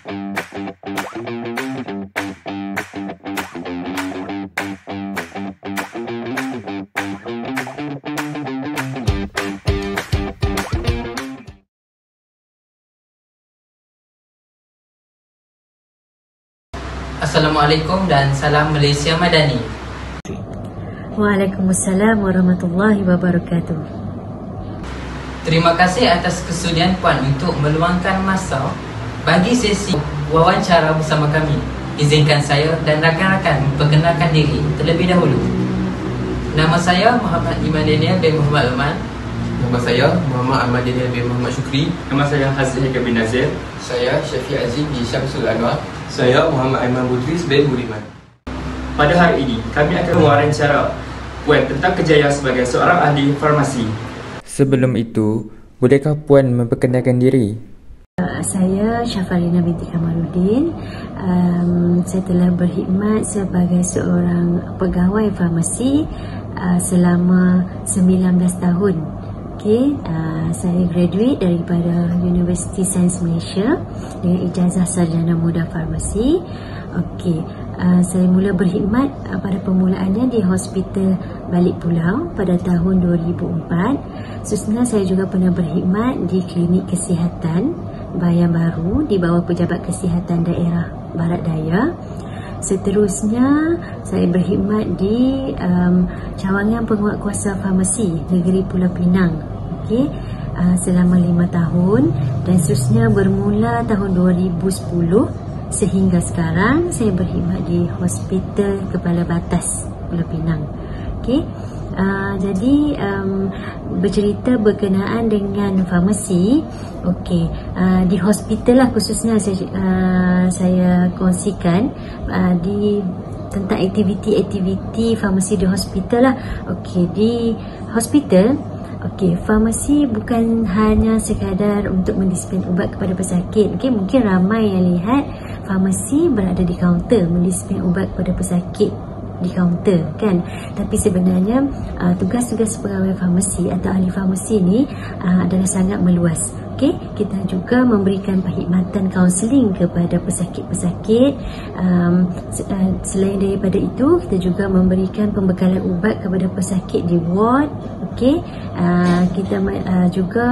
Assalamualaikum dan salam Malaysia Madani. Waalaikumsalam warahmatullahi wabarakatuh. Terima kasih atas kesudian Puan untuk meluangkan masa bagi sesi wawancara bersama kami. Izinkan saya dan rakan-rakan memperkenalkan diri terlebih dahulu. Nama saya Muhammad Iman Daniel bin Muhammad Alman. Nama saya Muhammad Ahmad Daniel bin Muhammad Syukri. Nama saya Hazil Hikam bin Nazir. Saya Syafiq Aziz bin Syamsul Anwar. Saya Muhammad Aiman Budris bin Budiman. Pada hari ini, kami akan mewawancara Puan tentang kejayaan sebagai seorang ahli farmasi. Sebelum itu, bolehkah Puan memperkenalkan diri? Saya Syafalina binti Kamaluddin. Saya telah berkhidmat sebagai seorang pegawai farmasi selama 19 tahun. Saya graduate daripada Universiti Sains Malaysia dengan ijazah sarjana muda farmasi. Saya mula berkhidmat pada permulaannya di Hospital Balik Pulau pada tahun 2004. Seterusnya saya juga pernah berkhidmat di Klinik Kesihatan Bayan Baru di bawah Pejabat Kesihatan Daerah Barat Daya. Seterusnya saya berkhidmat di cawangan penguatkuasa farmasi Negeri Pulau Pinang selama 5 tahun, dan seterusnya bermula tahun 2010 sehingga sekarang saya berkhidmat di Hospital Kepala Batas Pulau Pinang. Jadi bercerita berkenaan dengan farmasi. Di hospital lah khususnya saya kongsikan di tentang aktiviti-aktiviti farmasi di hospital lah. Di hospital, farmasi bukan hanya sekadar untuk mendispen ubat kepada pesakit. Mungkin ramai yang lihat farmasi berada di kaunter mendispen ubat kepada pesakit di kaunter, kan? Tapi sebenarnya tugas-tugas pegawai farmasi atau ahli farmasi ni adalah sangat meluas. Kita juga memberikan perkhidmatan kaunseling kepada pesakit-pesakit. Selain daripada itu, kita juga memberikan pembekalan ubat kepada pesakit di ward. Kita juga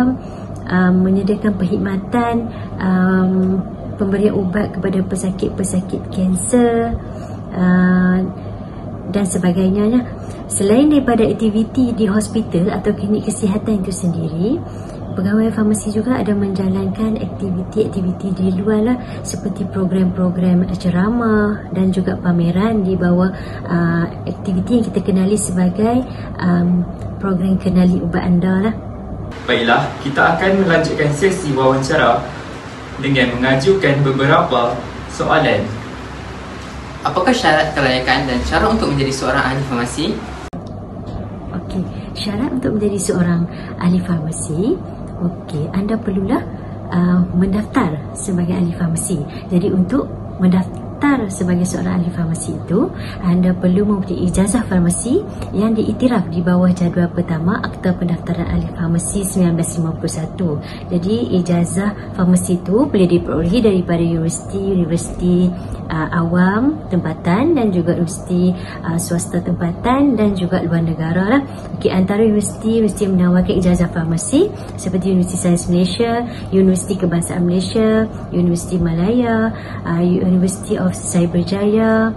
menyediakan perkhidmatan pemberian ubat kepada pesakit-pesakit kanser dan sebagainya. Selain daripada aktiviti di hospital atau klinik kesihatan itu sendiri, pegawai farmasi juga ada menjalankan aktiviti-aktiviti di luar lah, seperti program-program ceramah dan juga pameran di bawah aktiviti yang kita kenali sebagai program Kenali Ubat Anda lah. Baiklah, kita akan melanjutkan sesi wawancara dengan mengajukan beberapa soalan. Apakah syarat kelayakan dan cara untuk menjadi seorang ahli farmasi? Syarat untuk menjadi seorang ahli farmasi, anda perlulah mendaftar sebagai ahli farmasi. Jadi untuk mendaftar sebagai seorang ahli farmasi itu, anda perlu mempunyai ijazah farmasi yang diiktiraf di bawah jadual pertama Akta Pendaftaran Ahli Farmasi 1951. Jadi ijazah farmasi itu boleh diperolehi daripada universiti awam tempatan dan juga universiti swasta tempatan dan juga luar negara lah. Antara universiti yang menawarkan ijazah farmasi seperti Universiti Sains Malaysia, Universiti Kebangsaan Malaysia, Universiti Malaya, University of Cyberjaya,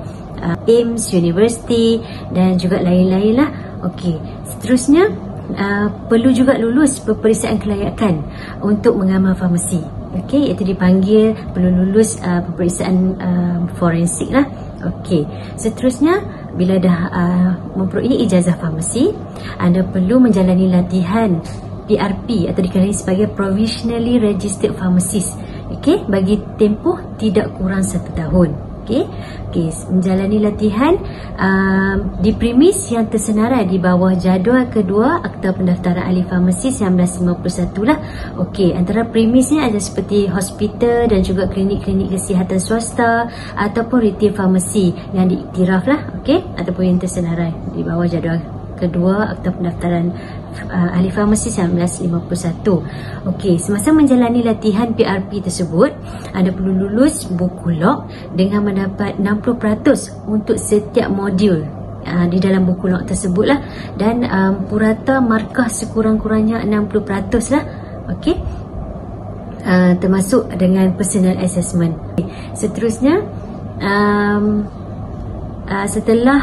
AIMS University dan juga lain-lain lah. Seterusnya perlu juga lulus peperiksaan kelayakan untuk mengamal farmasi. Iaitu dipanggil perlu lulus peperiksaan forensik lah. Seterusnya, bila dah memperoleh ijazah farmasi, anda perlu menjalani latihan PRP atau dikenali sebagai Provisionally Registered Pharmacist bagi tempoh tidak kurang 1 tahun. Menjalani latihan di premis yang tersenarai di bawah jadual kedua Akta Pendaftaran Ahli Farmasi 1951 lah. Antara premisnya ada seperti hospital dan juga klinik-klinik kesihatan swasta ataupun retail farmasi yang diiktiraf lah, ataupun yang tersenarai di bawah jadual kedua Akta Pendaftaran ahli farmasi 1951. Okey, semasa menjalani latihan PRP tersebut, anda perlu lulus buku log dengan mendapat 60% untuk setiap modul di dalam buku log tersebut lah, dan purata markah sekurang-kurangnya 60% lah. Okey, termasuk dengan personal assessment. Seterusnya, setelah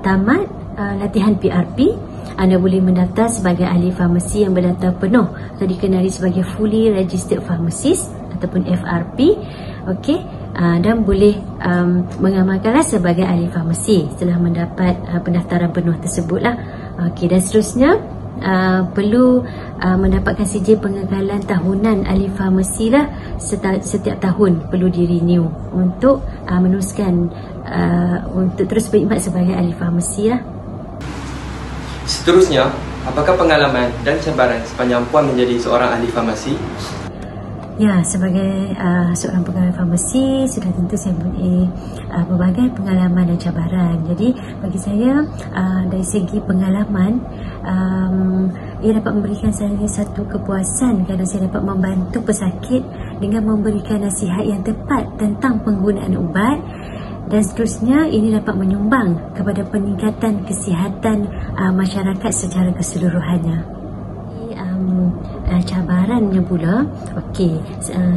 tamat latihan PRP, anda boleh mendaftar sebagai ahli farmasi yang berdaftar penuh atau dikenali sebagai fully registered pharmacist ataupun FRP. Okey, dan boleh mengamalkanlah sebagai ahli farmasi setelah mendapat pendaftaran penuh tersebutlah. Okey, dan seterusnya perlu mendapatkan sijil pengekalan tahunan ahli farmasi lah. Setiap tahun perlu di-renew untuk meneruskan untuk terus berkhidmat sebagai ahli farmasi lah. Seterusnya, apakah pengalaman dan cabaran sepanjang puan menjadi seorang ahli farmasi? Ya, sebagai seorang pegawai farmasi, sudah tentu saya mempunyai berbagai pengalaman dan cabaran. Jadi bagi saya, dari segi pengalaman, ia dapat memberikan saya satu kepuasan kerana saya dapat membantu pesakit dengan memberikan nasihat yang tepat tentang penggunaan ubat. Dan seterusnya, ini dapat menyumbang kepada peningkatan kesihatan masyarakat secara keseluruhannya. Cabarannya pula, okey,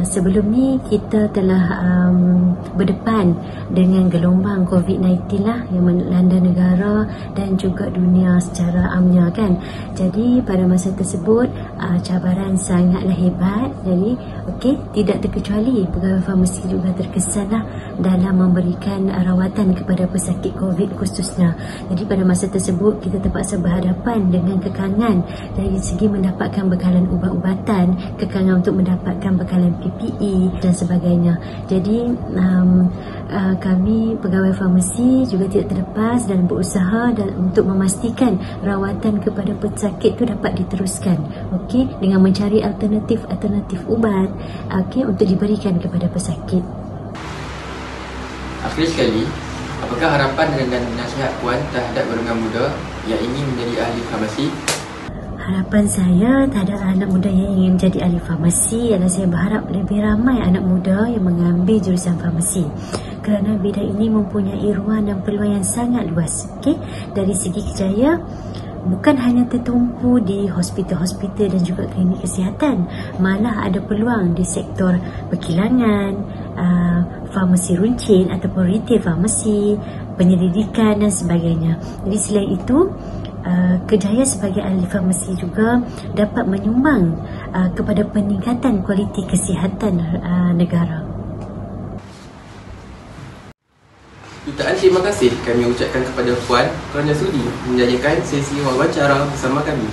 sebelum ni kita telah berdepan dengan gelombang COVID-19 lah yang melanda negara dan juga dunia secara amnya kan. Jadi pada masa tersebut cabaran sangatlah hebat. Jadi okey, tidak terkecuali pegawai farmasi juga terkesanlah dalam memberikan rawatan kepada pesakit COVID khususnya. Jadi pada masa tersebut kita terpaksa berhadapan dengan kekangan dari segi mendapatkan bekalan ubat-ubatan, kekangan untuk mendapatkan bekalan PPE dan sebagainya. Jadi kami pegawai farmasi juga tidak terlepas dan berusaha untuk memastikan rawatan kepada pesakit itu dapat diteruskan, okey, dengan mencari alternatif ubat, okey, untuk diberikan kepada pesakit. Akhir sekali, apakah harapan dan nasihat puan terhadap golongan muda yang ingin menjadi ahli farmasi? Harapan saya terhadap anak muda yang ingin menjadi ahli farmasi adalah saya berharap lebih ramai anak muda yang mengambil jurusan farmasi, kerana bidang ini mempunyai ruang dan peluang yang sangat luas. Okay? Dari segi kerjaya, bukan hanya tertumpu di hospital-hospital dan juga klinik kesihatan, malah ada peluang di sektor perkilangan, farmasi runcit ataupun retail farmasi, penyelidikan dan sebagainya. Jadi selain itu, kerjaya sebagai ahli farmasi juga dapat menyumbang kepada peningkatan kualiti kesihatan negara. Jutaan terima kasih kami ucapkan kepada puan kerana sudi menjadikan sesi wawancara bersama kami.